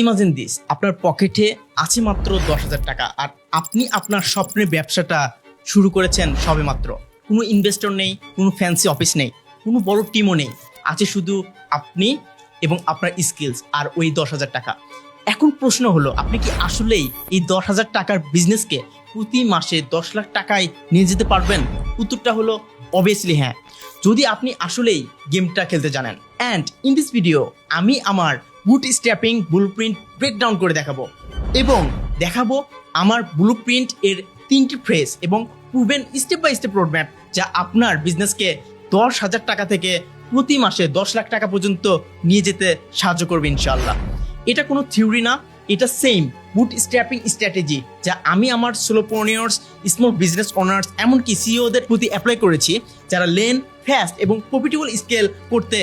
Imagine this, আপনার পকেটে আছে মাত্র 10,000 টাকা আর আপনি আপনার স্বপ্নের ব্যবসাটা শুরু করেছেন সবেমাত্র। কোনো ইনভেস্টর নেই, কোনো ফ্যান্সি অফিস নেই, কোনো বড় টিমও নেই, আছে শুধু আপনি এবং আপনার স্কিলস আর ওই 10,000 টাকা। এখন প্রশ্ন হলো, আপনি কি আসলেই এই 10,000 টাকার বিজনেসকে প্রতি মাসে 10 লাখ টাকায় নিয়ে যেতে পারবেন? উত্তরটা হলো অবভিয়াসলি হ্যাঁ, যদি আপনি আসলেই গেমটা খেলতে জানেন। অ্যান্ড ইন দিস ভিডিও আমি আমার বুটস্ট্র্যাপিং ব্লুপ্রিন্ট ব্রেকডাউন করে দেখাবো এবং দেখাবো আমার ব্লুপ্রিন্ট এর 3টি ফ্রেজ এবং proven step by step roadmap, যা আপনার বিজনেসকে 10,000 টাকা থেকে প্রতি মাসে 10 লাখ টাকা পর্যন্ত নিয়ে যেতে সাহায্য করবে ইনশাআল্লাহ। এটা কোনো থিওরি না, এটা সেম বুটস্ট্র্যাপিং স্ট্র্যাটেজি যা আমি আমার সোলোপ্রেনিয়র্স, স্মল বিজনেস ওনার্স, এমনকি সিইওদের প্রতি অ্যাপ্লাই করেছি, যারা লেন ফাস্ট এবং প্রফিটেবল স্কেল করতে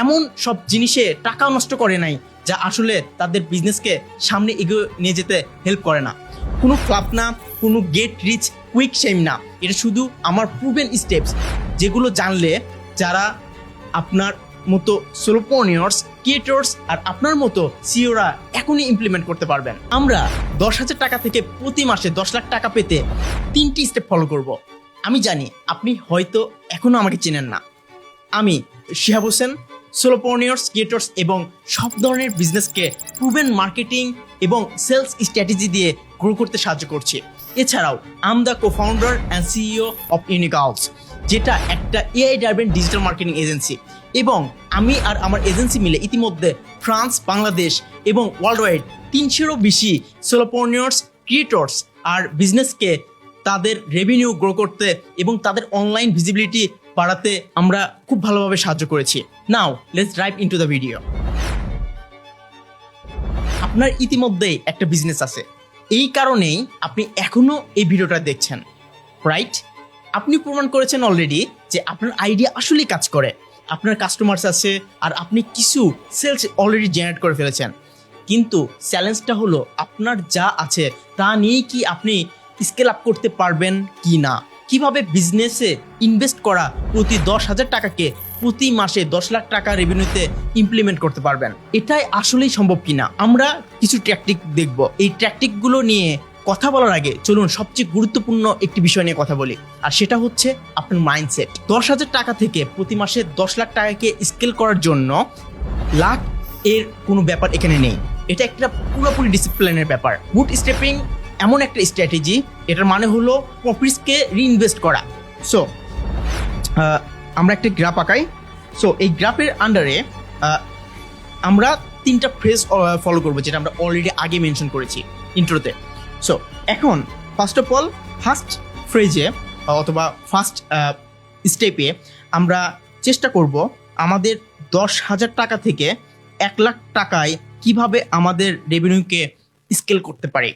এমন সব জিনিসে টাকা নষ্ট করে নাই যা আসলে তাদের বিজনেসকে সামনে এগিয়ে নিয়ে যেতে হেল্প করে না। কোনো ফ্লাপ না, কোনো গেট রিচ কুইক শেম না, এটা শুধু আমার প্রুভেন স্টেপস, যেগুলো জানলে যারা আপনার মতো সোলোপ্রেনিয়র্স, ক্রিয়েটর্স আর আপনার মতো সিইওরা এখনই ইমপ্লিমেন্ট করতে পারবেন। আমরা 10,000 টাকা থেকে প্রতি মাসে 10 লাখ টাকা পেতে 3টি স্টেপ ফলো করব। আমি জানি আপনি হয়তো এখনো আমাকে চেনেন না। আমি শিহাব হোসেন, সোলোপ্রেনিয়র্স, ক্রিয়েটর্স এবং সব ধরনের বিজনেসকে প্রুভেন মার্কেটিং এবং সেলস স্ট্র্যাটেজি দিয়ে গ্রো করতে সাহায্য করছি। এছাড়াও am the co-founder and CEO of Unicals, যেটা একটা AI driven digital marketing agency, এবং আমি আর আমার এজেন্সি মিলে ইতিমধ্যে ফ্রান্স, বাংলাদেশ এবং ওয়ার্ল্ড ওয়াইড 300-এরও বেশি সোলোপ্রেনিয়র্স, ক্রিয়েটর্স আর বিজনেসকে তাদের রেভিনিউ গ্রো করতে এবং তাদের অনলাইন ভিজিবিলিটি বাড়াতে আমরা খুব ভালোভাবে সাহায্য করেছি। Now let's drive into the video. আপনার ইতিমধ্যেই একটা বিজনেস আছে, এই কারণেই আপনি এখনো এই ভিডিওটা দেখছেন, রাইট? আপনি প্রমাণ করেছেন অলরেডি যে আপনার আইডিয়া আসলেই কাজ করে, আপনার কাস্টমার্স আছে আর আপনি কিছু সেলস অলরেডি জেনারেট করে ফেলেছেন। কিন্তু চ্যালেঞ্জটা হলো, আপনার যা আছে তা নিয়েই কি আপনি স্কেল আপ করতে পারবেন কি না? কিভাবে বিজনেসে ইনভেস্ট করা প্রতি 10,000 টাকাকে প্রতি মাসে 10 লাখ টাকা রেভিনিউতে ইমপ্লিমেন্ট করতে পারবেন? এটাই আসলেই সম্ভব কিনা আমরা কিছু ট্যাকটিক দেখব। এই ট্যাকটিকগুলো নিয়ে কথা বলার আগে চলুন সবচেয়ে গুরুত্বপূর্ণ একটি বিষয় নিয়ে কথা বলি, আর সেটা হচ্ছে আপনার মাইন্ডসেট। 10,000 টাকা থেকে প্রতি মাসে 10 লাখ টাকাকে স্কেল করার জন্য লাখ এর কোনো ব্যাপার এখানে নেই, এটা একটা পুরোপুরি ডিসিপ্লিনের ব্যাপার। বুটস্ট্র্যাপিং এমন একটা স্ট্র্যাটেজি, এটার মানে হলো প্রফিটসকে রিইনভেস্ট করা। সো আমরা একটা গ্রাফ আঁকাই। সো এই গ্রাফের আন্ডারে আমরা 3টা ফ্রেজ ফলো করবো, যেটা আমরা অলরেডি আগে মেনশন করেছি ইন্ট্রোতে। সো এখন ফার্স্ট অফ অল ফার্স্ট ফ্রেজে অথবা ফার্স্ট স্টেপে আমরা চেষ্টা করব আমাদের 10,000 টাকা থেকে 1 লাখ টাকায় কিভাবে আমাদের রেভিনিউকে স্কেল করতে পারি।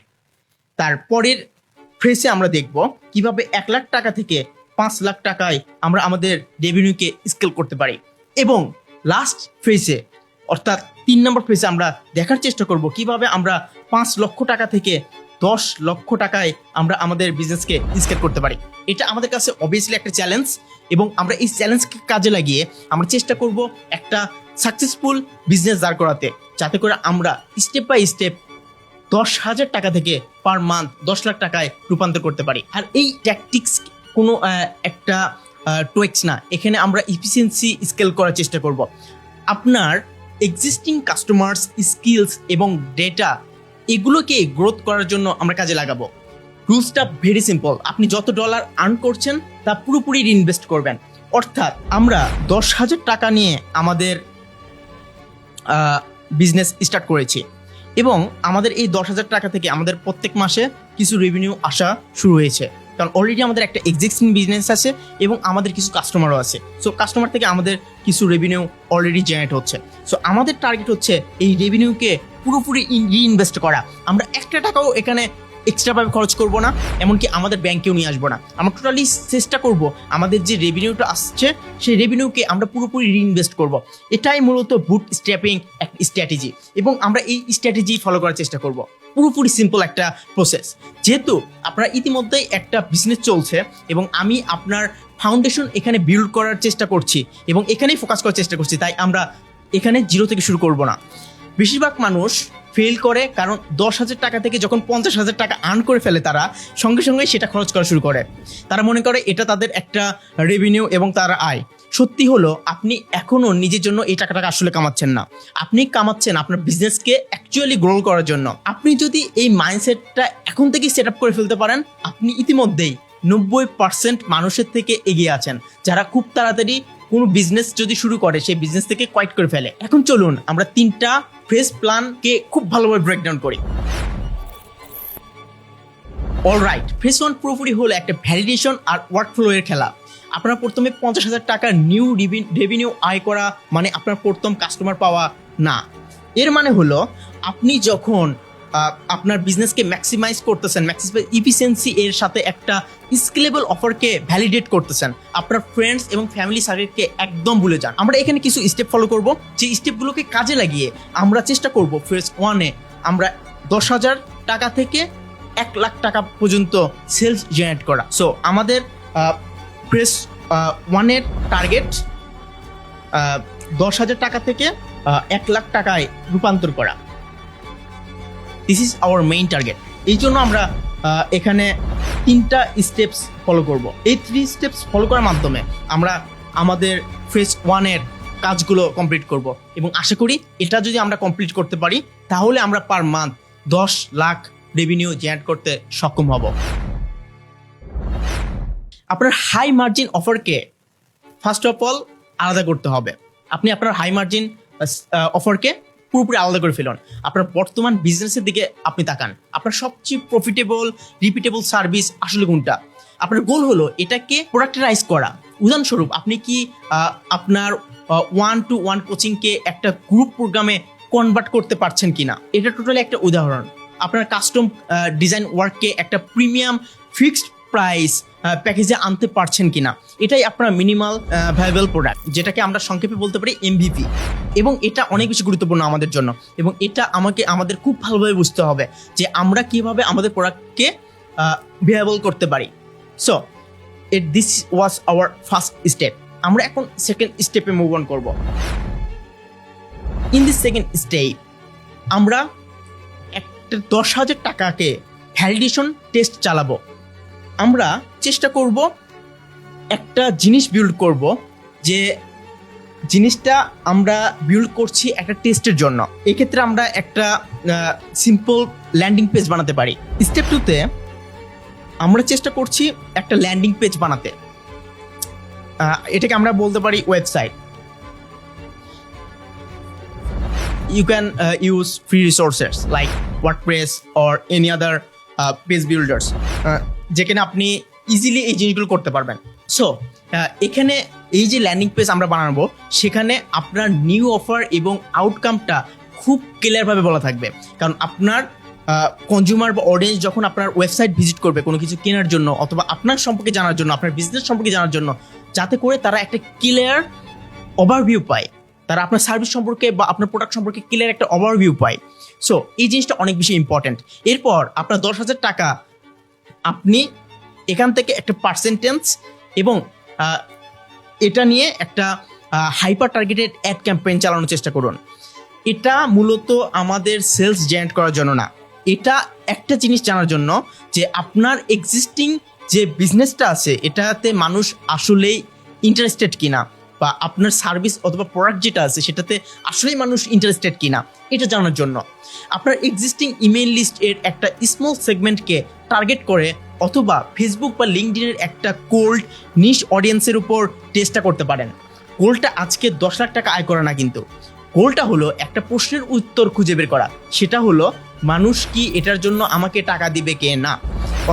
তারপরের ফ্রেজে আমরা দেখব কিভাবে 1 লাখ টাকা থেকে 5 লাখ টাকায় আমরা আমাদের রেভিনিউকে স্কেল করতে পারি। এবং লাস্ট ফ্রেজে অর্থাৎ 3 নম্বর ফ্রেজে আমরা দেখার চেষ্টা করব কিভাবে আমরা 5 লক্ষ টাকা থেকে 10 লক্ষ টাকায় আমরা আমাদের বিজনেসকে স্কেল করতে পারি। এটা আমাদের কাছে অবভিয়াসলি একটা চ্যালেঞ্জ, এবং আমরা এই চ্যালেঞ্জকে কাজে লাগিয়ে আমরা চেষ্টা করব একটা সাকসেসফুল বিজনেস দাঁড় করাতে, যাতে করে আমরা স্টেপ বাই স্টেপ 10,000 টাকা থেকে পার মান্থ 10 লাখ টাকায় রূপান্তর করতে পারি। আর এই ট্যাকটিক্স কোনো একটা টুইক্স না, এখানে আমরা এফিসিয়েন্সি স্কেল করার চেষ্টা করব। আপনার এক্সিস্টিং কাস্টমার্স, স্কিলস এবং ডেটা, এগুলোকে গ্রোথ করার জন্য আমরা কাজে লাগাবো। রুলসটা ভেরি সিম্পল, আপনি যত ডলার আর্ন করছেন তা পুরোপুরি রিইনভেস্ট করবেন। অর্থাৎ আমরা 10,000 টাকা নিয়ে আমাদের বিজনেস স্টার্ট করেছি এবং আমাদের এই 10,000 টাকা থেকে আমাদের প্রত্যেক মাসে কিছু রেভিনিউ আসা শুরু হয়েছে, কারণ অলরেডি আমাদের একটা এক্সিস্টিং বিজনেস আছে এবং আমাদের কিছু কাস্টমারও আছে। সো কাস্টমার থেকে আমাদের কিছু রেভিনিউ অলরেডি জেনারেট হচ্ছে। সো আমাদের টার্গেট হচ্ছে এই রেভিনিউকে পুরোপুরি রিইনভেস্ট করা। আমরা একটা টাকাও এখানে এক্সট্রাভাবে খরচ করব না, এমনকি আমাদের ব্যাংকেও নিয়ে আসবো না। আমরা টোটালি চেষ্টা করব আমাদের যে রেভিনিউটা আসছে সেই রেভিনিউকে আমরা পুরোপুরি রিইনভেস্ট করব। এটাই মূলত বুটস্ট্র্যাপিং একটা স্ট্র্যাটেজি, এবং আমরা এই স্ট্র্যাটেজি ফলো করার চেষ্টা করব। পুরোপুরি সিম্পল একটা প্রসেস। যেহেতু আপনার ইতিমধ্যেই একটা বিজনেস চলছে এবং আমি আপনার ফাউন্ডেশন এখানে বিল্ড করার চেষ্টা করছি এবং এখানেই ফোকাস করার চেষ্টা করছি, তাই আমরা এখানে জিরো থেকে শুরু করব না। বেশিরভাগ মানুষ ফেল করে কারণ 10,000 টাকা থেকে যখন 50,000 টাকা আর্ন করে ফেলে তারা সঙ্গে সঙ্গে সেটা খরচ করা শুরু করে। তারা মনে করে এটা তাদের একটা রেভিনিউ এবং তার আয়। সত্যি হলো আপনি এখনো নিজের জন্য এই টাকাটাকে আসলে কামাচ্ছেন না, আপনি কামাচ্ছেন আপনার বিজনেসকে অ্যাকচুয়ালি গ্রো করার জন্য। আপনি যদি এই মাইন্ডসেটটা এখন থেকেই সেট আপ করে ফেলতে পারেন, আপনি ইতিমধ্যেই 90% মানুষের থেকে এগিয়ে আছেন যারা খুব তাড়াতাড়ি কোনো বিজনেস যদি শুরু করে সেই বিজনেস থেকে কোয়াইট করে ফেলে। এখন চলুন আমরা 3টা ফেজ প্ল্যানকে খুব ভালোভাবে ব্রেকডাউন করি। অলরাইট, ফেজ 1 পুরোপুরি হলো একটা ভ্যালিডেশন আর ওয়ার্কফ্লো এর খেলা। আপনারা প্রথমে 50,000 টাকা নিউ রেভিনিউ আয় করা মানে আপনার প্রথম কাস্টমার পাওয়া না। এর মানে হলো আপনি যখন আপনার বিজনেসকে ম্যাক্সিমাইজ করতেছেন, ম্যাক্সিমাইজ ইফিসিয়েন্সি এর সাথে একটা স্কেলেবল অফারকে ভ্যালিডেট করতেছেন, আপনার ফ্রেন্ডস এবং ফ্যামিলি সার্কেলকে একদম ভুলে যান। আমরা এখানে কিছু স্টেপ ফলো করব, যে স্টেপগুলোকে কাজে লাগিয়ে আমরা চেষ্টা করব ফেজ 1-এ আমরা 10,000 টাকা থেকে 1 লাখ টাকা পর্যন্ত সেলস জেনারেট করা। সো আমাদের ফেজ 1-এর টার্গেট 10,000 টাকা থেকে 1 লাখ টাকায় রূপান্তর করা। This is our main target. এই জন্য আমরা এখানে 3টা স্টেপস ফলো করব। এই 3 স্টেপস ফলো করার মাধ্যমে আমরা আমাদের ফেজ 1-এর কাজগুলো কমপ্লিট করব এবং আশা করি এটা যদি আমরা কমপ্লিট করতে পারি তাহলে আমরা per month 10 lakh revenue generate করতে সক্ষম হব। আপনার হাই মার্জিন অফারকে ফার্স্ট অফ অল আলাদা করতে হবে। আপনি আপনার হাই মার্জিন অফারকে পুরোপুরি আলাদা করে ফেলুন। আপনার বর্তমান বিজনেসের দিকে আপনি তাকান, আপনার সবচেয়ে প্রফিটেবল রিপিটেবল সার্ভিস আসলে কোনটা। আপনার গোল হলো এটাকে প্রোডাক্টারাইজ করা। উদাহরণস্বরূপ আপনি কি আপনার 1-to-1 কোচিংকে একটা গ্রুপ প্রোগ্রামে কনভার্ট করতে পারছেন কিনা, এটা টোটালি একটা উদাহরণ। আপনার কাস্টম ডিজাইন ওয়ার্ককে একটা প্রিমিয়াম ফিক্সড প্রাইস প্যাকেজে আনতে পারছেন কিনা, এটাই আপনার মিনিমাল ভায়াবল প্রোডাক্ট, যেটাকে আমরা সংক্ষেপে বলতে পারি এমভিপি। এবং এটা অনেক বেশি গুরুত্বপূর্ণ আমাদের জন্য এবং এটা আমাদের খুব ভালোভাবে বুঝতে হবে যে আমরা কিভাবে আমাদের প্রোডাক্টকে ভায়াবল করতে পারি। So this was our first step. আমরা এখন সেকেন্ড স্টেপে মুভ অন করব। ইন দিস সেকেন্ড স্টেপ আমরা একটা 10,000 টাকাকে ভ্যালিডেশন টেস্ট চালাবো। আমরা চেষ্টা করব একটা জিনিস বিল্ড করব, যে জিনিসটা আমরা বিল্ড করছি একটা টেস্টের জন্য। এক্ষেত্রে আমরা একটা সিম্পল ল্যান্ডিং পেজ বানাতে পারি। স্টেপ 2-তে আমরা চেষ্টা করছি একটা ল্যান্ডিং পেজ বানাতে। এটাকে আমরা বলতে পারি website. You can use free resources like WordPress or any other page builders, যেখানে আপনি ইজিলি এই জিনিসগুলো করতে পারবেন। সো এখানে এই যে ল্যান্ডিং পেজ আমরা বানাবো সেখানে আপনার নিউ অফার এবং আউটকামটা খুব ক্লিয়ারভাবে বলা থাকবে। কারণ আপনার কনজিউমার বা অডিয়েন্স যখন আপনার ওয়েবসাইট ভিজিট করবে কোনো কিছু কেনার জন্য অথবা আপনার সম্পর্কে জানার জন্য, আপনার বিজনেস সম্পর্কে জানার জন্য, যাতে করে তারা একটা ক্লিয়ার ওভারভিউ পায়, তারা আপনার সার্ভিস সম্পর্কে বা আপনার প্রোডাক্ট সম্পর্কে ক্লিয়ার একটা ওভারভিউ পায়। সো এই জিনিসটা অনেক বেশি ইম্পর্টেন্ট। এরপর আপনার 10,000 টাকা আপনি এখান থেকে একটা পার্সেন্টেজ এবং এটা নিয়ে একটা হাইপার টার্গেটেড অ্যাড ক্যাম্পেইন চালানোর চেষ্টা করুন। এটা মূলত আমাদের সেলস জেনারেট করার জন্য না, এটা একটা জিনিস জানার জন্য যে আপনার এক্সিস্টিং যে বিজনেসটা আছে এটাতে মানুষ আসলেই ইন্টারেস্টেড কিনা, বা আপনার সার্ভিস অথবা প্রোডাক্ট যেটা আছে সেটাতে আসলেই মানুষ ইন্টারেস্টেড কিনা, এটা জানার জন্য আপনার এক্সিস্টিং ইমেল লিস্ট এর একটা স্মল সেগমেন্টকে টার্গেট করে অথবা ফেসবুক বা লিঙ্কডইনের একটা কোল্ড নিশ অডিয়েন্সের উপর টেস্টটা করতে পারেন। গোলটা আজকে 10 লাখ টাকা আয় করা না, কিন্তু গোলটা হলো একটা প্রশ্নের উত্তর খুঁজে বের করা। সেটা হলো মানুষ কি এটার জন্য আমাকে টাকা দিবে কে না,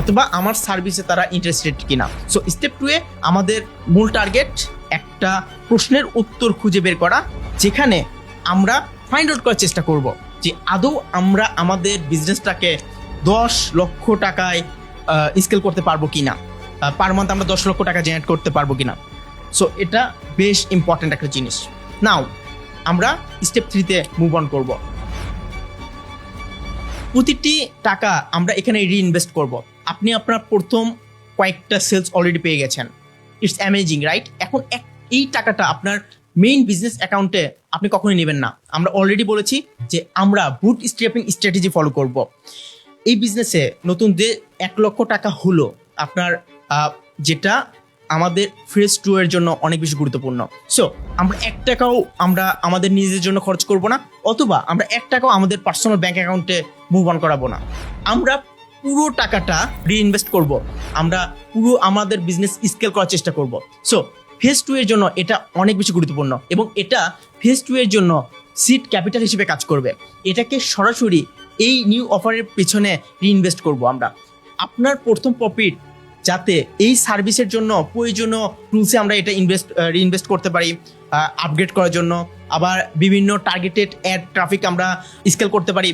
অথবা আমার সার্ভিসে তারা ইন্টারেস্টেড কিনা। সো স্টেপ 2-এ আমাদের মূল টার্গেট একটা প্রশ্নের উত্তর খুঁজে বের করা, যেখানে আমরা ফাইন্ড আউট করার চেষ্টা করব যে আদৌ আমরা আমাদের বিজনেসটাকে 10 লক্ষ টাকায় স্কেল করতে পারবো কিনা, পার মান্থ আমরা 10 লক্ষ টাকা জেনারেট করতে পারবো কিনা। সো এটা বেশ ইম্পর্টেন্ট একটা জিনিস। নাও আমরা স্টেপ 3-তে মুভ অন করব। প্রতিটি টাকা আমরা এখানে রিইনভেস্ট করব। আপনি আপনার প্রথম কয়েকটা সেলস অলরেডি পেয়ে গেছেন, ইটস অ্যামেজিং রাইট? এখন এই টাকাটা আপনার মেইন বিজনেস অ্যাকাউন্টে আপনি কখনোই নেবেন না। আমরা অলরেডি বলেছি যে আমরা বুট স্ট্র্যাপিং স্ট্র্যাটেজি ফলো করব। এই বিজনেসে নতুন যে 1,00,000 টাকা হলো আপনার, যেটা আমাদের ফেজ 2 এর জন্য অনেক বেশি গুরুত্বপূর্ণ। সো আমরা 1 টাকাও আমরা আমাদের নিজেদের জন্য খরচ করব না, অথবা আমরা 1 টাকাও আমাদের পার্সোনাল ব্যাংক অ্যাকাউন্টে মুভ অন করাবো না। আমরা পুরো টাকাটা রিইনভেস্ট করব, আমরা পুরো আমাদের বিজনেস স্কেল করার চেষ্টা করব। সো ফেজ 2 এর জন্য এটা অনেক বেশি গুরুত্বপূর্ণ, এবং এটা ফেজ 2 এর জন্য সিড ক্যাপিটাল হিসেবে কাজ করবে। এটাকে সরাসরি এই নিউ অফারের পেছনে রিইনভেস্ট করব আমরা। আপনার প্রথম প্রফিট যাতে এই সার্ভিসের জন্য প্রয়োজনীয় টুলসে আমরা এটা রিইনভেস্ট করতে পারি, আপগ্রেড করার জন্য, আবার বিভিন্ন টার্গেটেড অ্যাড ট্রাফিক আমরা স্কেল করতে পারি।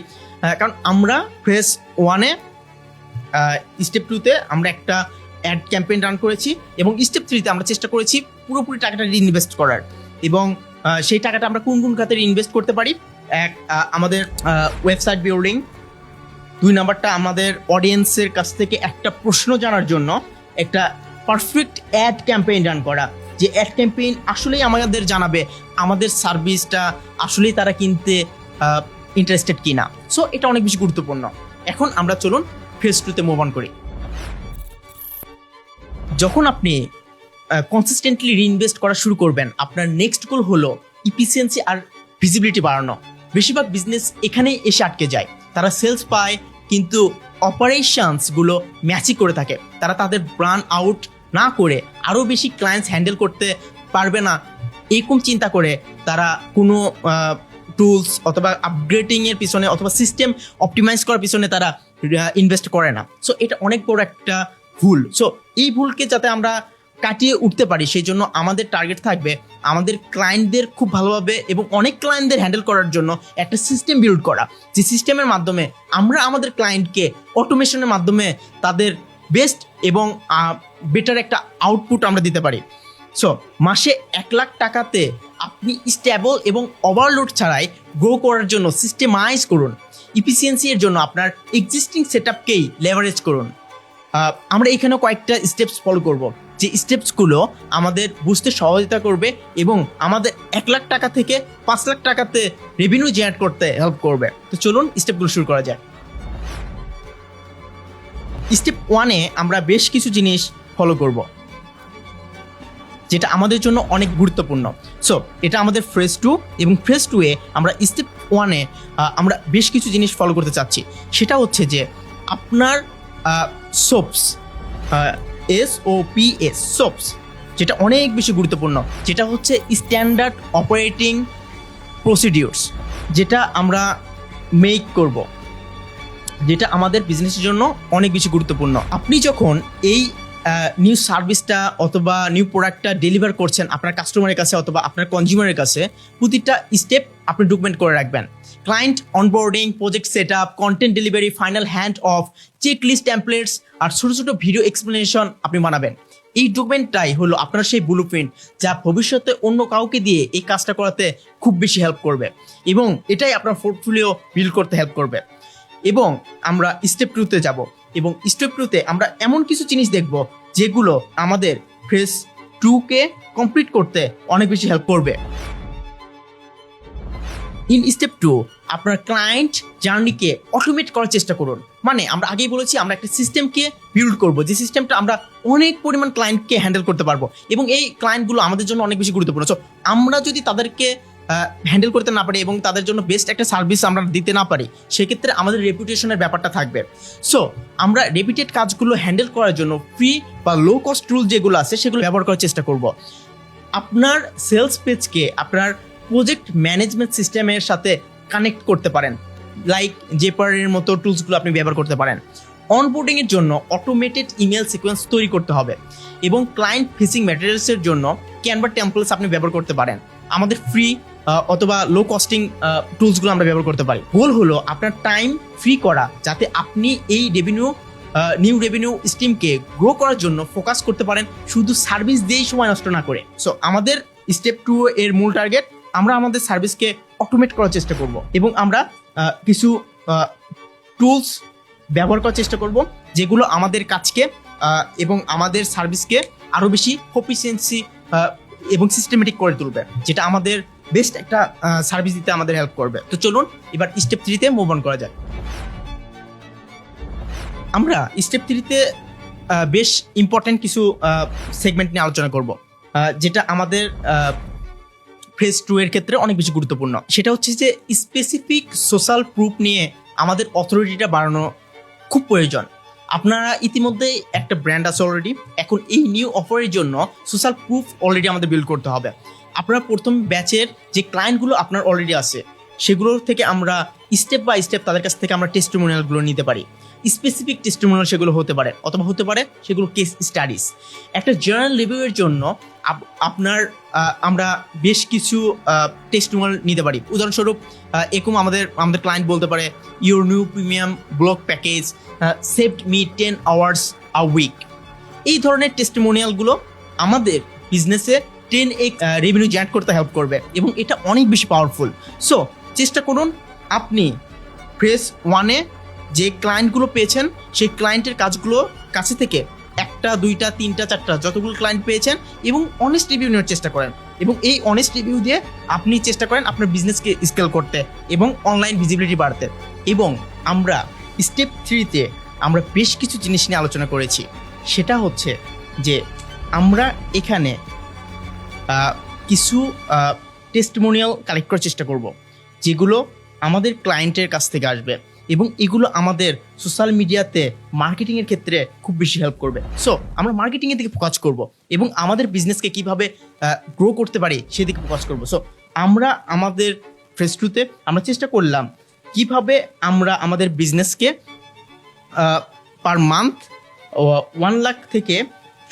কারণ আমরা ফেজ 1-এ স্টেপ 2-তে আমরা একটা অ্যাড ক্যাম্পেইন রান করেছি, এবং স্টেপ 3-তে আমরা চেষ্টা করেছি পুরোপুরি টাকাটা রিইনভেস্ট করার। এবং সেই টাকাটা আমরা কোন কোন খাতে রিইনভেস্ট করতে পারি? আমাদের ওয়েবসাইট বিল্ডিং, 2 নাম্বারটা আমাদের অডিয়েন্সের কাছ থেকে একটা প্রশ্ন জানার জন্য একটা পারফেক্ট অ্যাড ক্যাম্পেইন রান করা, যে অ্যাড ক্যাম্পেইন আসলেই আমাদের জানাবে আমাদের সার্ভিসটা আসলেই তারা কিনতে ইন্টারেস্টেড কিনা। সো এটা অনেক বেশি গুরুত্বপূর্ণ। এখন আমরা চলুন ফেজ 2-তে মুভ অন করি। যখন আপনি কনসিস্টেন্টলি রিইনভেস্ট করা শুরু করবেন, আপনার নেক্সট গোল হলো ইফিসিয়েন্সি আর ভিজিবিলিটি বাড়ানো। বেশিরভাগ বিজনেস এখানেই এসে আটকে যায়। তারা সেলস পায় কিন্তু অপারেশনসগুলো ম্যাচই করে থাকে। তারা তাদের ব্রান আউট না করে আরও বেশি ক্লায়েন্টস হ্যান্ডেল করতে পারবে না, এরকম চিন্তা করে তারা কোনো টুলস অথবা আপগ্রেডিংয়ের পিছনে অথবা সিস্টেম অপটিমাইজ করার পিছনে তারা ইনভেস্ট করে না। সো এটা অনেক বড় একটা ভুল। সো এই ভুলকে যাতে আমরা কাটিয়ে উঠতে পারি, সেই জন্য আমাদের টার্গেট থাকবে আমাদের ক্লায়েন্টদের খুব ভালোভাবে এবং অনেক ক্লায়েন্টদের হ্যান্ডেল করার জন্য একটা সিস্টেম বিল্ড করা, যে সিস্টেমের মাধ্যমে আমরা আমাদের ক্লায়েন্টকে অটোমেশনের মাধ্যমে তাদের বেস্ট এবং বেটার একটা আউটপুট আমরা দিতে পারি। সো মাসে 1,00,000 টাকাতে আপনি স্টেবল এবং ওভারলোড ছাড়াই গ্রো করার জন্য সিস্টেমাইজ করুন। ইফিসিয়েন্সি এর জন্য আপনার এক্সিস্টিং সেটআপকেই লেভারেজ করুন। আমরা এখানে কয়েকটা স্টেপস ফলো করব, যে স্টেপসগুলো আমাদের বুঝতে সহযোগিতা করবে এবং আমাদের 1,00,000 টাকা থেকে 5,00,000 টাকাতে রেভিনিউ জেনারেট করতে হেল্প করবে। তো চলুন স্টেপগুলো শুরু করা যায়। স্টেপ 1-এ আমরা বেশ কিছু জিনিস ফলো করব, যেটা আমাদের জন্য অনেক গুরুত্বপূর্ণ। সো এটা আমাদের ফেজ 2, এবং ফেজ 2-এ আমরা স্টেপ 1-এ আমরা বেশ কিছু জিনিস ফলো করতে চাচ্ছি। সেটা হচ্ছে যে আপনার সোপস, SOPS সোপস, যেটা অনেক বেশি গুরুত্বপূর্ণ, যেটা হচ্ছে স্ট্যান্ডার্ড অপারেটিং প্রসিডিউরস, যেটা আমরা মেক করব, যেটা আমাদের বিজনেসের জন্য অনেক বেশি গুরুত্বপূর্ণ। আপনি যখন এই নিউ সার্ভিসটা অথবা নিউ প্রোডাক্টটা ডেলিভার করছেন আপনার কাস্টমারের কাছে অথবা আপনার কনজিউমারের কাছে, প্রতিটা স্টেপ আপনি ডকুমেন্ট করে রাখবেন। Client onboarding, project set up, content delivery, final hand off, check list, templates আর ছোটো ছোটো ভিডিও এক্সপ্লেনেশন আপনি বানাবেন। এই ডকুমেন্টটাই হলো আপনার সেই ব্লুপ্রিন্ট, যা ভবিষ্যতে অন্য কাউকে দিয়ে এই কাজটা করাতে খুব বেশি হেল্প করবে, এবং এটাই আপনার পোর্টফোলিও বিল্ড করতে হেল্প করবে। এবং আমরা স্টেপ 2-তে যাব, এবং স্টেপ 2-তে আমরা এমন কিছু জিনিস দেখব যেগুলো আমাদের ফেজ 2-কে কমপ্লিট করতে অনেক বেশি হেল্প করবে। ইন স্টেপ 2 আপনার ক্লায়েন্ট জার্নিকে অটোমেট করার চেষ্টা করুন। মানে আমরা আগেই বলেছি আমরা একটা সিস্টেমকে বিল্ড করব, যে সিস্টেমটা আমরা অনেক পরিমাণ ক্লায়েন্টকে হ্যান্ডেল করতে পারবো, এবং এই ক্লায়েন্টগুলো আমাদের জন্য অনেক বেশি গুরুত্বপূর্ণ। সো আমরা যদি তাদেরকে হ্যান্ডেল করতে না পারি এবং তাদের জন্য বেস্ট একটা সার্ভিস আমরা দিতে না পারি, সেক্ষেত্রে আমাদের রেপুটেশনের ব্যাপারটা থাকবে। সো আমরা রেপিটেড কাজগুলো হ্যান্ডেল করার জন্য ফ্রি বা লো কস্ট টুল যেগুলো আছে সেগুলো ব্যবহার করার চেষ্টা করব। আপনার সেলস পেজকে আপনার প্রজেক্ট ম্যানেজমেন্ট সিস্টেমের সাথে কানেক্ট করতে পারেন, লাইক জেপারের মতো টুলসগুলো আপনি ব্যবহার করতে পারেন। অনবোর্ডিংয়ের জন্য অটোমেটেড ইমেল সিকোয়েন্স তৈরি করতে হবে, এবং ক্লায়েন্ট ফেসিং ম্যাটেরিয়ালসের জন্য ক্যানভা টেমপ্লেটস আপনি ব্যবহার করতে পারেন। আমাদের ফ্রি অথবা লো কস্টিং টুলসগুলো আমরা ব্যবহার করতে পারি। গোল হলো আপনার টাইম ফ্রি করা, যাতে আপনি এই নিউ রেভিনিউ স্ট্রিমকে গ্রো করার জন্য ফোকাস করতে পারেন, শুধু সার্ভিস দিয়েই সময় নষ্ট না করে। সো আমাদের স্টেপ 2 এর মূল টার্গেট, আমরা আমাদের সার্ভিসকে অটোমেট করার চেষ্টা করব, এবং আমরা কিছু টুলস ব্যবহার করার চেষ্টা করব যেগুলো আমাদের কাজকে এবং আমাদের সার্ভিসকে আরও বেশি এফিসিয়েন্সি এবং সিস্টেমেটিক করে তুলবে, যেটা আমাদের বেস্ট একটা সার্ভিস দিতে আমাদের হেল্প করবে। তো চলুন এবার স্টেপ 3-তে মুভ অন করা যাক। আমরা স্টেপ 3-তে বেশ ইম্পর্টেন্ট কিছু সেগমেন্ট নিয়ে আলোচনা করব, যেটা আমাদের ফেজ 2 এর ক্ষেত্রে অনেক বেশি গুরুত্বপূর্ণ। সেটা হচ্ছে যে স্পেসিফিক সোশ্যাল প্রুফ নিয়ে আমাদের অথরিটিটা বাড়ানো খুব প্রয়োজন। আপনারা ইতিমধ্যেই একটা ব্র্যান্ড আছে অলরেডি, এখন এই নিউ অফারের জন্য সোশ্যাল প্রুফ অলরেডি আমাদের বিল্ড করতে হবে। আপনারা প্রথম ব্যাচের যে ক্লায়েন্টগুলো আপনার অলরেডি আছে সেগুলোর থেকে আমরা স্টেপ বাই স্টেপ তাদের কাছ থেকে আমরা টেস্টিমোনিয়ালগুলো নিতে পারি। স্পেসিফিক টেস্টিমোনিয়াল সেগুলো হতে পারে, অথবা হতে পারে সেগুলো কেস স্টাডিজ। একটা জার্নাল রিভিউয়ের জন্য আমরা বেশ কিছু টেস্টিমোনিয়াল নিতে পারি। উদাহরণস্বরূপ এরকম আমাদের ক্লায়েন্ট বলতে পারে, your new premium blog package saved me 10 hours a week। এই ধরনের টেস্টিমোনিয়ালগুলো আমাদের বিজনেসে 10x রেভিনিউ জেনারেট করতে হেল্প করবে এবং এটা অনেক বেশি পাওয়ারফুল। সো চেষ্টা করুন আপনি ফেজ 1-এ যে ক্লায়েন্টগুলো পেয়েছেন সেই ক্লায়েন্টের কাজগুলো কাছে থেকে 1টা 2টা 3টা 4টা যতগুলো ক্লায়েন্ট পেয়েছেন এবং অনেস্ট রিভিউ নেওয়ার চেষ্টা করেন, এবং এই অনেস্ট রিভিউ দিয়ে আপনি চেষ্টা করেন আপনার বিজনেসকে স্কেল করতে এবং অনলাইন ভিজিবিলিটি বাড়াতে। এবং আমরা স্টেপ 3-তে আমরা বেশ কিছু জিনিস নিয়ে আলোচনা করেছি। সেটা হচ্ছে যে আমরা এখানে কিছু টেস্টিমোনিয়াল কালেক্ট করার চেষ্টা করব, যেগুলো আমাদের ক্লায়েন্টের কাছ থেকে আসবে, এবং এগুলো আমাদের সোশ্যাল মিডিয়াতে মার্কেটিংয়ের ক্ষেত্রে খুব বেশি হেল্প করবে। সো আমরা মার্কেটিংয়ের দিকে ফোকাস করব এবং আমাদের বিজনেসকে কিভাবে গ্রো করতে পারি সেদিকে ফোকাস করব। সো আমরা আমাদের ফেজ 2-তে আমরা চেষ্টা করলাম কিভাবে আমরা আমাদের বিজনেসকে পার মান্থ 1 লাখ থেকে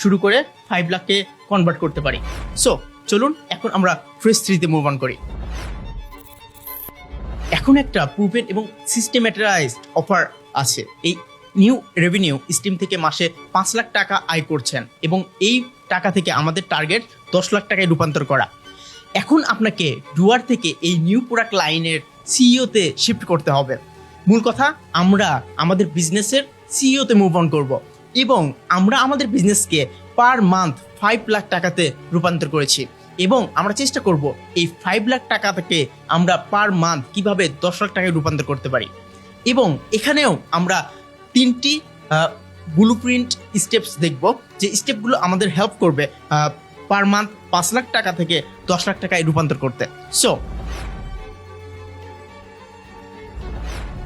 শুরু করে 5 লাখে কনভার্ট করতে পারি। সো চলুন এখন আমরা ফেজ 3-তে মুভ অন করি। এখন একটা প্রুভেন এবং সিস্টেমেটাইজড অফার আছে। এই নিউ রেভিনিউ স্ট্রিম থেকে মাসে 5 লাখ টাকা আয় করছেন এবং এই টাকা থেকে আমাদের টার্গেট 10 লাখ টাকায় রূপান্তর করা। এখন আপনাকে ডুয়ার থেকে এই নিউ প্রোডাক্ট লাইনের সিইওতে শিফট করতে হবে। মূল কথা, আমরা আমাদের বিজনেসের সিইওতে মুভ অন করব এবং আমরা আমাদের বিজনেসকে পার মান্থ 5 লাখ টাকাতে রূপান্তর করেছি এবং আমরা চেষ্টা করব এই 5 লাখ টাকা থেকে আমরা পার মান্থ কিভাবে 10 লাখ টাকায় রূপান্তর করতে পারি। এবং এখানেও আমরা 3টি ব্লুপ্রিন্ট স্টেপস দেখব, যে স্টেপগুলো আমাদের হেল্প করবে পার মান্থ 5 লাখ টাকা থেকে 10 লাখ টাকায় রূপান্তর করতে। সো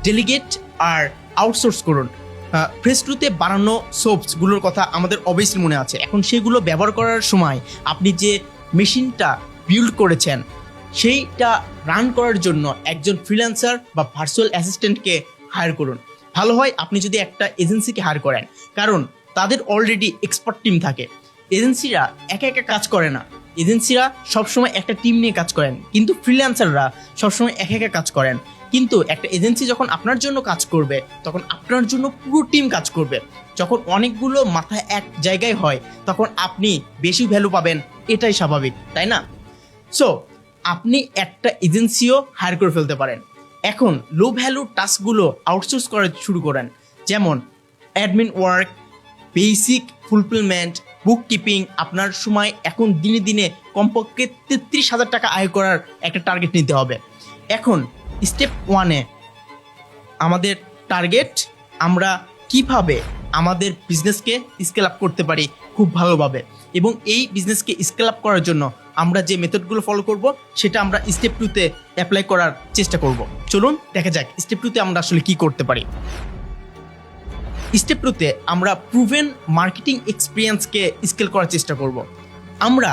ডেলিগেট আর আউটসোর্স করুন। ফেজ 2-তে বানানো সোপসগুলোর কথা আমাদের অবভিয়াসলি মনে আছে। এখন সেগুলো ব্যবহার করার সময় আপনি যে মেশিনটা বিল্ড করেছেন সেইটা রান করার জন্য একজন ফ্রিল্যান্সার বা ভার্চুয়াল অ্যাসিস্ট্যান্টকে হায়ার করুন। ভালো হয় আপনি যদি একটা এজেন্সিকে হায়ার করেন, কারণ তাদের অলরেডি এক্সপার্ট টিম থাকে। এজেন্সিরা একা একা কাজ করে না, এজেন্সিরা সবসময় একটা টিম নিয়ে কাজ করেন, কিন্তু ফ্রিল্যান্সাররা সবসময় একা একা কাজ করেন। কিন্তু একটা এজেন্সি যখন আপনার জন্য কাজ করবে তখন আপনার জন্য পুরো টিম কাজ করবে। যখন অনেকগুলো মাথা এক জায়গায় হয় তখন আপনি বেশি ভ্যালু পাবেন, এটাই স্বাভাবিক, তাই না? সো আপনি একটা এজেন্সিও হায়ার করে ফেলতে পারেন। এখন লো ভ্যালু টাস্কগুলো আউটসোর্স করা শুরু করেন, যেমন অ্যাডমিন ওয়ার্ক, বেসিক ফুলফিলমেন্ট, বুক কিপিং। আপনার সময় এখন দিনে দিনে কমপক্ষে 33,000 টাকা আয় করার একটা টার্গেট নিতে হবে। এখন স্টেপ 1-এ আমাদের টার্গেট আমরা কিভাবে আমাদের বিজনেসকে স্কেল আপ করতে পারি খুব ভালোভাবে, এবং এই বিজনেসকে স্কেল আপ করার জন্য আমরা যে মেথডগুলো ফলো করব সেটা আমরা স্টেপ 2-তে অ্যাপ্লাই করার চেষ্টা করব। চলুন দেখা যাক স্টেপ 2-তে আমরা আসলে কি করতে পারি। স্টেপ 2-তে আমরা প্রুভেন মার্কেটিং এক্সপিরিয়েন্সকে স্কেল করার চেষ্টা করব। আমরা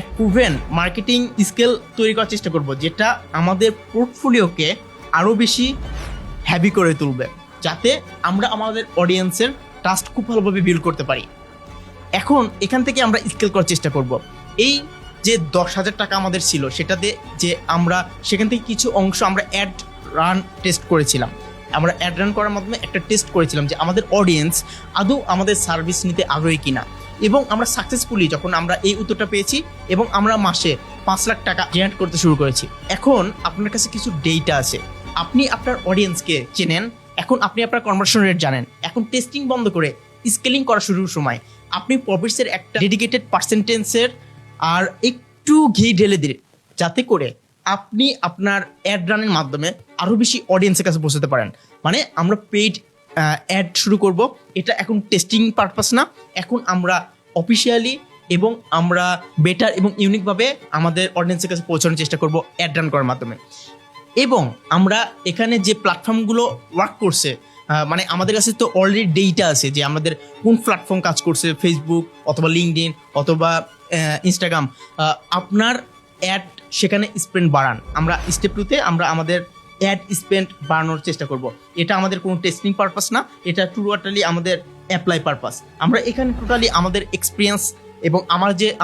এক প্রুভেন মার্কেটিং স্কেল তৈরি করার চেষ্টা করব, যেটা আমাদের পোর্টফোলিওকে আরও বেশি হ্যাভি করে তুলবে, যাতে আমরা আমাদের অডিয়েন্সের ট্রাস্ট খুব ভালোভাবে বিল্ড করতে পারি। এখন এখান থেকে আমরা স্কেল করার চেষ্টা করব। এই যে 10,000 টাকা আমাদের ছিল সেটাতে যে আমরা সেখান থেকে কিছু অংশ আমরা অ্যাড রান টেস্ট করেছিলাম। আমরা অ্যাড রান করার মাধ্যমে একটা টেস্ট করেছিলাম যে আমাদের অডিয়েন্স আদৌ আমাদের সার্ভিস নিতে আগ্রহী কিনা, এবং আমরা সাকসেসফুলি যখন আমরা এই উত্তরটা পেয়েছি এবং আমরা মাসে 5 লাখ টাকা জেনারেট করতে শুরু করেছি। এখন আপনার কাছে কিছু ডেটা আছে, আপনি আপনার অডিয়েন্সকে চেনেন, এখন আপনি আপনার কনভার্সন রেট জানেন। এখন টেস্টিং বন্ধ করে স্কেলিং করা শুরুর সময় আপনি প্রফিটসের একটা ডেডিকেটেড পার্সেন্টেজের আর একটু ঘি ঢেলে দিন, যাতে করে আপনি আপনার অ্যাড রানের মাধ্যমে আরও বেশি অডিয়েন্সের কাছে পৌঁছাতে পারেন। মানে আমরা পেইড অ্যাড শুরু করব, এটা এখন টেস্টিং পারপাস না, এখন আমরা অফিসিয়ালি এবং আমরা বেটার এবং ইউনিকভাবে আমাদের অডিয়েন্সের কাছে পৌঁছানোর চেষ্টা করব অ্যাড রান করার মাধ্যমে। এবং আমরা এখানে যে প্ল্যাটফর্মগুলো ওয়ার্ক করছে, মানে আমাদের কাছে তো অলরেডি ডেটা আছে যে আমাদের কোন প্ল্যাটফর্ম কাজ করছে, ফেসবুক অথবা লিঙ্কডইন অথবা ইনস্টাগ্রাম। আপনার অ্যাড সেখানে স্পেন্ড বাড়ান। আমরা স্টেপ 2-তে আমরা আমাদের অ্যাড স্পেন্ড বাড়ানোর চেষ্টা করব। এটা আমাদের কোনো টেস্টিং পারপাস না, এটা টোটালি আমাদের অ্যাপ্লাই পারপাস। আমরা এখানে টোটালি আমাদের এক্সপিরিয়েন্স এবং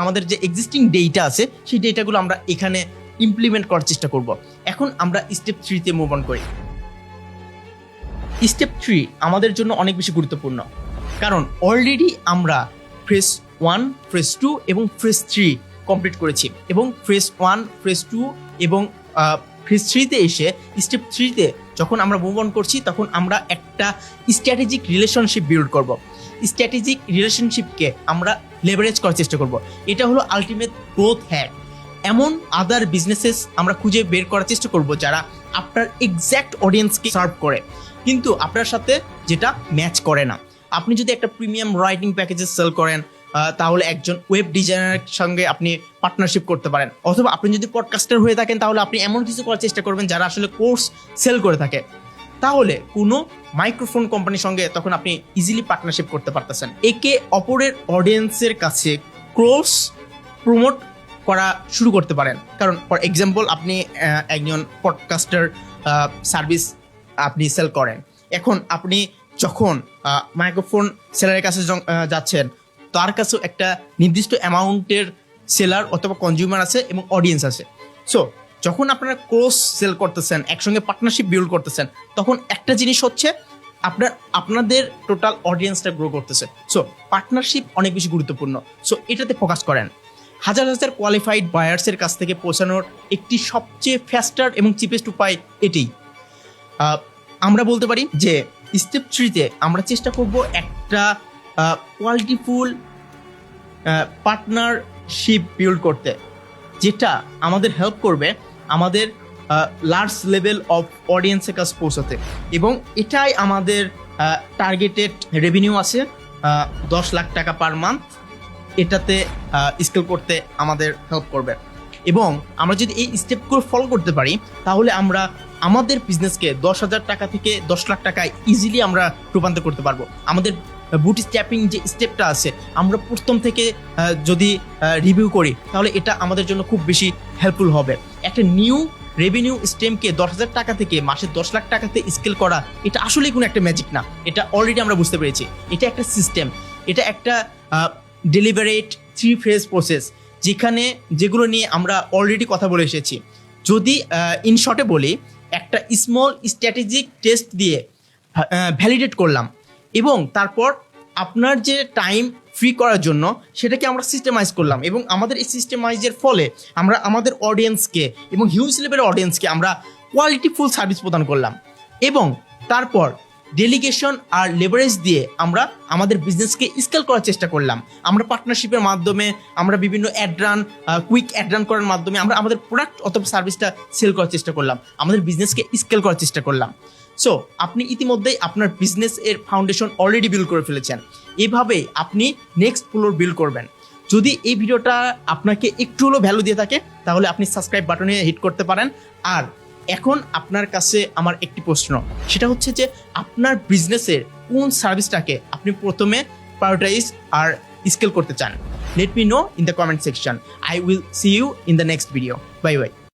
আমাদের যে এক্সিস্টিং ডেটা আছে সেই ডেটাগুলো আমরা এখানে ইমপ্লিমেন্ট করার চেষ্টা করব। এখন আমরা স্টেপ 3-তে মুভ অন করি। স্টেপ 3 আমাদের জন্য অনেক বেশি গুরুত্বপূর্ণ, কারণ অলরেডি আমরা ফেজ 1, ফেজ 2 এবং ফেজ 3 কমপ্লিট করেছি, এবং ফেজ 1, ফেজ 2 এবং ফেজ 3-তে এসে স্টেপ 3-তে যখন আমরা মুভ অন করছি, তখন আমরা একটা স্ট্র্যাটেজিক রিলেশনশিপ বিল্ড করব। স্ট্র্যাটেজিক রিলেশনশিপকে আমরা লেভারেজ করার চেষ্টা করব। এটা হলো আলটিমেট গ্রোথ হ্যাক। এমন আদার বিজনেসেস আমরা খুঁজে বের করার চেষ্টা করব যারা আপনার এক্স্যাক্ট অডিয়েন্সকে সার্ভ করে, কিন্তু আপনার সাথে যেটা ম্যাচ করে না। আপনি যদি একটা প্রিমিয়াম রাইটিং প্যাকেজে সেল করেন, তাহলে একজন ওয়েব ডিজাইনারের সঙ্গে আপনি পার্টনারশিপ করতে পারেন, অথবা আপনি যদি পডকাস্টার হয়ে থাকেন তাহলে আপনি এমন কিছু করার চেষ্টা করবেন যারা আসলে কোর্স সেল করে থাকে। তাহলে কোনো মাইক্রোফোন কোম্পানির সঙ্গে তখন আপনি ইজিলি পার্টনারশিপ করতে পারতেছেন। একে অপরের অডিয়েন্সের কাছে কোর্স প্রমোট করা শুরু করতে পারেন। কারণ ফর এক্সাম্পল আপনি একজন পডকাস্টার সার্ভিস আপনি সেল করেন, এখন আপনি যখন মাইক্রোফোন সেলারের কাছে যাচ্ছেন, তার কাছেও একটা নির্দিষ্ট অ্যামাউন্টের সেলার অথবা কনজিউমার আছে এবং অডিয়েন্স আছে। সো যখন আপনারা ক্রস সেল করতেছেন, একসঙ্গে পার্টনারশিপ বিল্ড করতেছেন, তখন একটা জিনিস হচ্ছে আপনাদের টোটাল অডিয়েন্সটা গ্রো করতেছে। সো পার্টনারশিপ অনেক বেশি গুরুত্বপূর্ণ। সো এটাতে ফোকাস করেন। হাজার হাজার কোয়ালিফাইড বায়ার্সের কাছ থেকে পৌঁছানোর একটি সবচেয়ে ফাস্টার এবং চিপেস্ট উপায় এটাই। আমরা বলতে পারি যে স্টেপ 3-তে আমরা চেষ্টা করব একটা কোয়ালিটিফুল পার্টনারশিপ বিল্ড করতে, যেটা আমাদের হেল্প করবে আমাদের লার্জ লেভেল অফ অডিয়েন্সের কাছে পৌঁছাতে। এবং এটাই আমাদের টার্গেটেড রেভিনিউ আছে 10 লাখ টাকা পার মান্থ। এটাতে স্কেল করতে আমাদের হেল্প করবে। এবং আমরা যদি এই স্টেপগুলো ফলো করতে পারি, তাহলে আমরা আমাদের বিজনেসকে 10,000 টাকা থেকে 10 লাখ টাকায় ইজিলি আমরা রূপান্তর করতে পারবো। আমাদের বুট স্ট্র্যাপিং যে স্টেপটা আছে, আমরা প্রথম থেকে যদি রিভিউ করি, তাহলে এটা আমাদের জন্য খুব বেশি হেল্পফুল হবে। একটা নিউ রেভিনিউ স্ট্রিমকে 10,000 টাকা থেকে মাসে 10 লাখ টাকাতে স্কেল করা, এটা আসলেই কোনো একটা ম্যাজিক না। এটা অলরেডি আমরা বুঝতে পেরেছি। এটা একটা সিস্টেম, এটা একটা ডেলিভারেট 3 ফেজ প্রসেস, যেগুলো নিয়ে আমরা অলরেডি কথা বলে এসেছি। যদি ইন শর্টে বলি, একটা স্মল স্ট্র্যাটেজিক টেস্ট দিয়ে ভ্যালিডেট করলাম, এবং তারপর আপনার যে টাইম ফ্রি করার জন্য সেটাকে আমরা সিস্টেমাইজ করলাম, এবং আমাদের এই সিস্টেমাইজের ফলে আমরা আমাদের অডিয়েন্সকে এবং হিউজ লেভেলের অডিয়েন্সকে আমরা কোয়ালিটিফুল সার্ভিস প্রদান করলাম। এবং তারপর ডেলিগেশন আর লেভারেজ দিয়ে আমরা আমাদের বিজনেসকে স্কেল করার চেষ্টা করলাম। আমরা পার্টনারশিপের মাধ্যমে, আমরা বিভিন্ন add run, quick add run করার মাধ্যমে আমরা আমাদের প্রোডাক্ট অথবা সার্ভিসটা সেল করার চেষ্টা করলাম, আমাদের বিজনেসকে স্কেল করার চেষ্টা করলাম। সো আপনি ইতিমধ্যেই আপনার বিজনেস এর ফাউন্ডেশন অলরেডি বিল্ড করে ফেলেছেন। এভাবেই আপনি নেক্সট ফ্লোর বিল্ড করবেন। যদি এই ভিডিওটা আপনাকে একটু হলেও ভ্যালু দিয়ে থাকে, তাহলে আপনি সাবস্ক্রাইব বাটনে হিট করতে পারেন। আর এখন আপনার কাছে আমার একটি প্রশ্ন, সেটা হচ্ছে যে আপনার বিজনেসের কোন সার্ভিসটাকে আপনি প্রথমে প্রায়োরিটাইজ আর স্কেল করতে চান? Let me no in the comment section. I will see you in the next video. Bye bye.